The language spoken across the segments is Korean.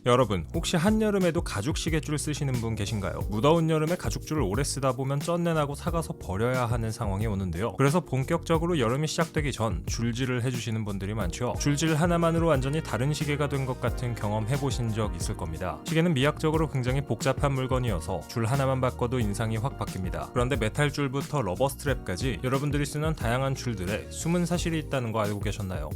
여러분, 혹시 한여름에도 가죽 시계줄을 쓰시는 분 계신가요? 무더운 여름에 가죽줄을 오래 쓰다 보면 쩐내나고 사가서 버려야 하는 상황이 오는데요. 그래서 본격적으로 여름이 시작되기 전 줄질을 해주시는 분들이 많죠. 줄질 하나만으로 완전히 다른 시계가 된 것 같은 경험 해보신 적 있을 겁니다. 시계는 미학적으로 굉장히 복잡한 물건이어서 줄 하나만 바꿔도 인상이 확 바뀝니다. 그런데 메탈 줄부터 러버 스트랩까지 여러분들이 쓰는 다양한 줄들에 숨은 사실이 있다는 거 알고 계셨나요?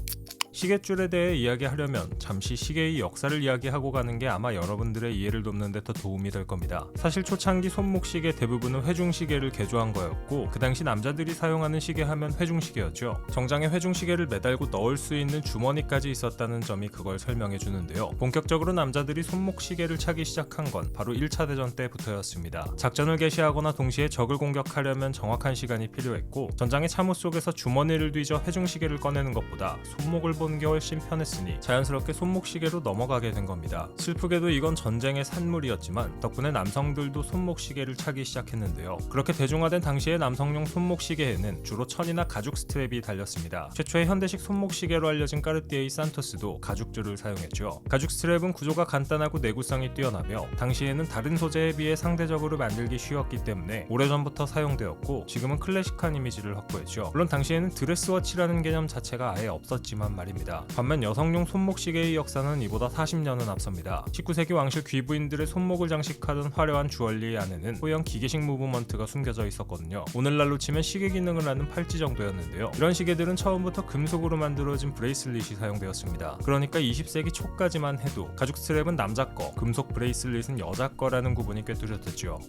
시계줄에 대해 이야기하려면 잠시 시계의 역사를 이야기하고 가는 게 아마 여러분들의 이해를 돕는 데 더 도움이 될 겁니다. 사실 초창기 손목시계 대부분은 회중시계를 개조한 거였고 그 당시 남자들이 사용하는 시계 하면 회중시계였죠. 정장에 회중시계를 매달고 넣을 수 있는 주머니까지 있었다는 점이 그걸 설명해 주는데요. 본격적으로 남자들이 손목시계를 차기 시작한 건 바로 1차 대전 때부터였습니다. 작전을 개시하거나 동시에 적을 공격하려면 정확한 시간이 필요했고 전장의 참호 속에서 주머니를 뒤져 회중시계를 꺼내는 것보다 손목을 보는 게 훨씬 편했으니 자연스럽게 손목시계로 넘어가게 된 겁니다. 슬프게도 이건 전쟁의 산물이었지만 덕분에 남성들도 손목시계를 차기 시작했는데요. 그렇게 대중화된 당시의 남성용 손목시계에는 주로 천이나 가죽 스트랩이 달렸습니다. 최초의 현대식 손목시계로 알려진 까르띠에의 산토스도 가죽줄을 사용했죠. 가죽 스트랩은 구조가 간단하고 내구성이 뛰어나며 당시에는 다른 소재에 비해 상대적으로 만들기 쉬웠기 때문에 오래전부터 사용되었고 지금은 클래식한 이미지를 확보했죠. 물론 당시에는 드레스워치라는 개념 자체가 아예 없었지만 말입니다. 반면 여성용 손목시계의 역사는 이보다 40년은 앞섭니다. 19세기 왕실 귀부인들의 손목을 장식하던 화려한 주얼리 안에는 소형 기계식 무브먼트가 숨겨져 있었거든요. 오늘날로 치면 시계 기능을 하는 팔찌 정도였는데요. 이런 시계들은 처음부터 금속으로 만들어진 브레이슬릿이 사용되었습니다. 그러니까 20세기 초까지만 해도 가죽 스트랩은 남자 거, 금속 브레이슬릿은 여자 거라는 구분이 꽤 뚜렷했죠.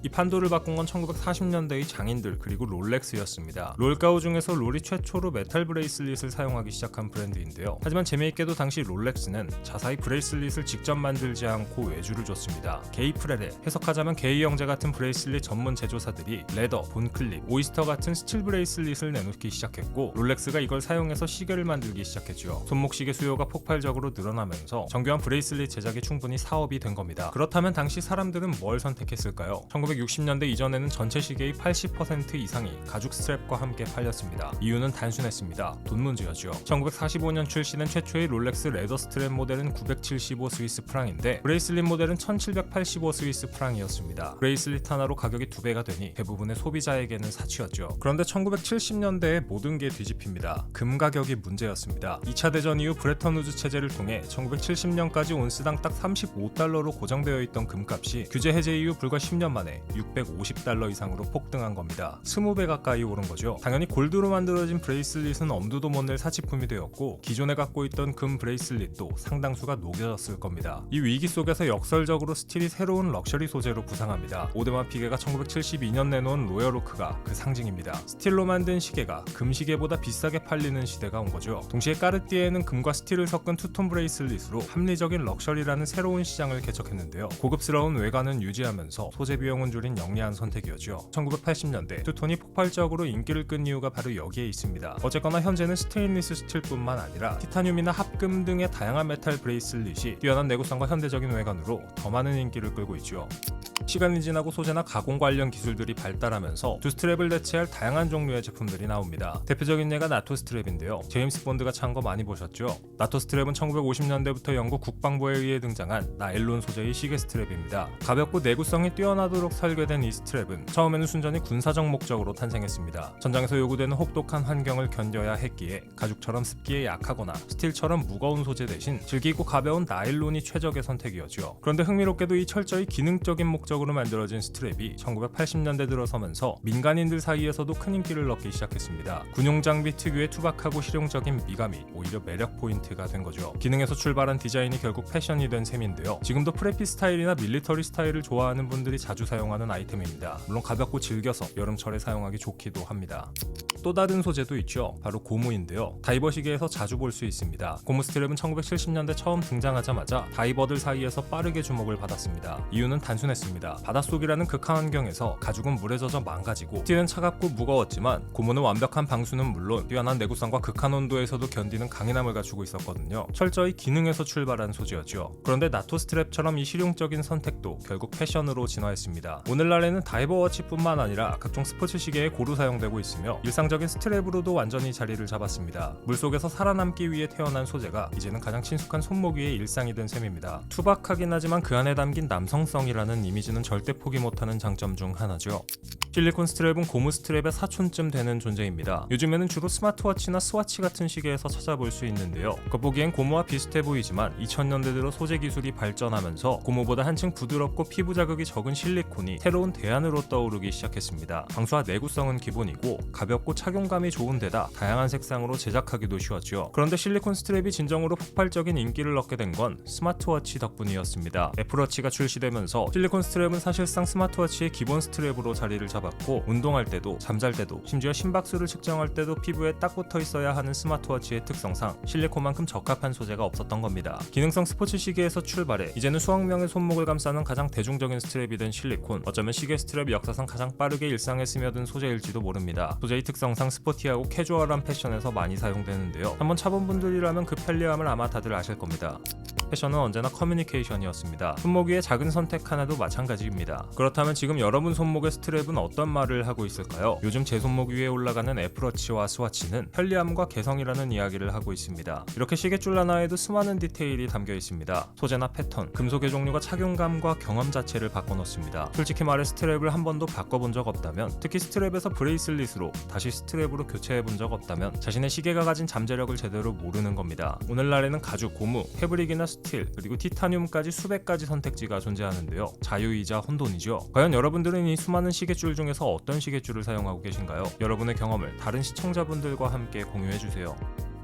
이 판도를 바꾼 건 1940년대의 장인들 그리고 롤렉스였습니다. 롤가우 중에서 롤이 최초로 메탈 브레이슬릿을 사용하기 시작한 브랜드인데요. 하지만 재미있게도 당시 롤렉스는 자사의 브레이슬릿을 직접 만들지 않고 외주를 줬습니다. 게이 프레레, 해석하자면 게이 형제 같은 브레이슬릿 전문 제조사들이 레더, 본클립, 오이스터 같은 스틸 브레이슬릿을 내놓기 시작했고 롤렉스가 이걸 사용해서 시계를 만들기 시작했죠. 손목시계 수요가 폭발적으로 늘어나면서 정교한 브레이슬릿 제작이 충분히 사업이 된 겁니다. 그렇다면 당시 사람들은 뭘 선택했을까요? 1960년대 이전에는 전체 시계의 80% 이상이 가죽 스트랩과 함께 팔렸습니다. 이유는 단순했습니다. 돈 문제였죠. 1945년 출시된 최초의 롤렉스 레더 스트랩 모델은 975 스위스 프랑인데 브레이슬릿 모델은 1785 스위스 프랑이었습니다. 브레이슬릿 하나로 가격이 2배가 되니 대부분의 소비자에게는 사치였죠. 그런데 1970년대에 모든 게 뒤집힙니다. 금 가격이 문제였습니다. 2차 대전 이후 브레턴 우즈 체제를 통해 1970년까지 온스당 딱 35달러로 고정되어 있던 금값이 규제 해제 이후 불과 10년 만에 650달러 이상으로 폭등한 겁니다. 20배 가까이 오른 거죠. 당연히 골드로 만들어진 브레이슬릿은 엄두도 못 낼 사치품이 되었고 기존에 갖고 있던 금 브레이슬릿도 상당수가 녹여졌을 겁니다. 이 위기 속에서 역설적으로 스틸이 새로운 럭셔리 소재로 부상합니다. 오데만 피게가 1972년 내놓은 로열오크가 그 상징입니다. 스틸로 만든 시계가 금시계보다 비싸게 팔리는 시대가 온 거죠. 동시에 까르띠에는 금과 스틸을 섞은 투톤 브레이슬릿으로 합리적인 럭셔리라는 새로운 시장을 개척했는데요. 고급스러운 외관은 유지하면서 소재 비용은 줄인 영리한 선택이었죠. 1980년대 투톤이 폭발적으로 인기를 끈 이유가 바로 여기에 있습니다. 어쨌거나 현재는 스테인리스 스틸뿐만 아니라 티타늄이나 합금 등의 다양한 메탈 브레이슬릿이 뛰어난 내구성과 현대적인 외관으로 더 많은 인기를 끌고 있죠. 시간이 지나고 소재나 가공 관련 기술들이 발달하면서 두 스트랩을 대체할 다양한 종류의 제품들이 나옵니다. 대표적인 예가 나토 스트랩인데요. 제임스 본드가 찬 거 많이 보셨죠? 나토 스트랩은 1950년대부터 영국 국방부에 의해 등장한 나일론 소재의 시계 스트랩입니다. 가볍고 내구성이 뛰어나도록 설계된 이 스트랩은 처음에는 순전히 군사적 목적으로 탄생했습니다. 전장에서 요구되는 혹독한 환경을 견뎌야 했기에 가죽처럼 습기에 약하거나 스틸처럼 무거운 소재 대신 질기고 가벼운 나일론이 최적의 선택이었죠. 그런데 흥미롭게도 이 철저히 기능적인 목적으로 만들어진 스트랩이 1980년대 들어서면서 민간인들 사이에서도 큰 인기를 얻기 시작했습니다. 군용 장비 특유의 투박하고 실용적인 미감이 오히려 매력 포인트가 된 거죠. 기능에서 출발한 디자인이 결국 패션이 된 셈인데요. 지금도 프레피 스타일이나 밀리터리 스타일을 좋아하는 분들이 자주 사용하는 아이템입니다. 물론 가볍고 질겨서 여름철에 사용하기 좋기도 합니다. 또 다른 소재도 있죠. 바로 고무인데요. 다이버 시계에서 자주 볼 수 있습니다. 고무 스트랩은 1970년대 처음 등장하자마자 다이버들 사이에서 빠르게 주목을 받았습니다. 이유는 단순했습니다. 있습니다. 바닷속이라는 극한 환경에서 가죽은 물에 젖어 망가지고 스틸은 차갑고 무거웠지만 고무는 완벽한 방수는 물론 뛰어난 내구성과 극한 온도에서도 견디는 강인함을 갖추고 있었거든요. 철저히 기능에서 출발한 소재였죠. 그런데 나토 스트랩처럼 이 실용적인 선택도 결국 패션으로 진화했습니다. 오늘날에는 다이버워치뿐만 아니라 각종 스포츠 시계에 고루 사용되고 있으며 일상적인 스트랩으로도 완전히 자리를 잡았습니다. 물속에서 살아남기 위해 태어난 소재가 이제는 가장 친숙한 손목 위의 일상이 된 셈입니다. 투박하긴 하지만 그 안에 담긴 남성성이라는 이미지는 절대 포기 못하는 장점 중 하나죠. 실리콘 스트랩은 고무 스트랩의 사촌쯤 되는 존재입니다. 요즘에는 주로 스마트워치나 스와치 같은 시계에서 찾아볼 수 있는데요. 겉보기엔 고무와 비슷해 보이지만 2000년대 들어 소재 기술이 발전하면서 고무보다 한층 부드럽고 피부 자극이 적은 실리콘이 새로운 대안으로 떠오르기 시작했습니다. 방수와 내구성은 기본이고 가볍고 착용감이 좋은 데다 다양한 색상으로 제작하기도 쉬웠죠. 그런데 실리콘 스트랩이 진정으로 폭발적인 인기를 얻게 된 건 스마트워치 덕분이었습니다. 애플워치가 출시되면서 실리콘 스트랩은 사실상 스마트워치의 기본 스트랩으로 자리를 잡았고 운동할 때도 잠잘 때도 심지어 심박수를 측정할 때도 피부에 딱 붙어 있어야 하는 스마트워치의 특성상 실리콘만큼 적합한 소재가 없었던 겁니다. 기능성 스포츠 시계에서 출발해 이제는 수억 명의 손목을 감싸는 가장 대중적인 스트랩이 된 실리콘, 어쩌면 시계 스트랩 역사상 가장 빠르게 일상에 스며든 소재일지도 모릅니다. 소재의 특성상 스포티하고 캐주얼한 패션에서 많이 사용되는데요. 한번 차본 분들이라면 그 편리함을 아마 다들 아실 겁니다. 패션은 언제나 커뮤니케이션이었습니다. 손목 위의 작은 선택 하나도 마찬가지입니다. 그렇다면 지금 여러분 손목의 스트랩은 어떤 말을 하고 있을까요? 요즘 제 손목 위에 올라가는 애플워치와 스와치는 편리함과 개성이라는 이야기를 하고 있습니다. 이렇게 시계줄 하나에도 수많은 디테일이 담겨 있습니다. 소재나 패턴, 금속의 종류가 착용감과 경험 자체를 바꿔놓습니다. 솔직히 말해 스트랩을 한 번도 바꿔본 적 없다면, 특히 스트랩에서 브레이슬릿으로 다시 스트랩으로 교체해본 적 없다면 자신의 시계가 가진 잠재력을 제대로 모르는 겁니다. 오늘날에는 가죽, 고무, 패브릭이나 스틸, 그리고 티타늄까지 수백 가지 선택지가 존재하는데요. 자유이자 혼돈이죠. 과연 여러분들은 이 수많은 시계줄 중에서 어떤 시계줄을 사용하고 계신가요? 여러분의 경험을 다른 시청자분들과 함께 공유해주세요.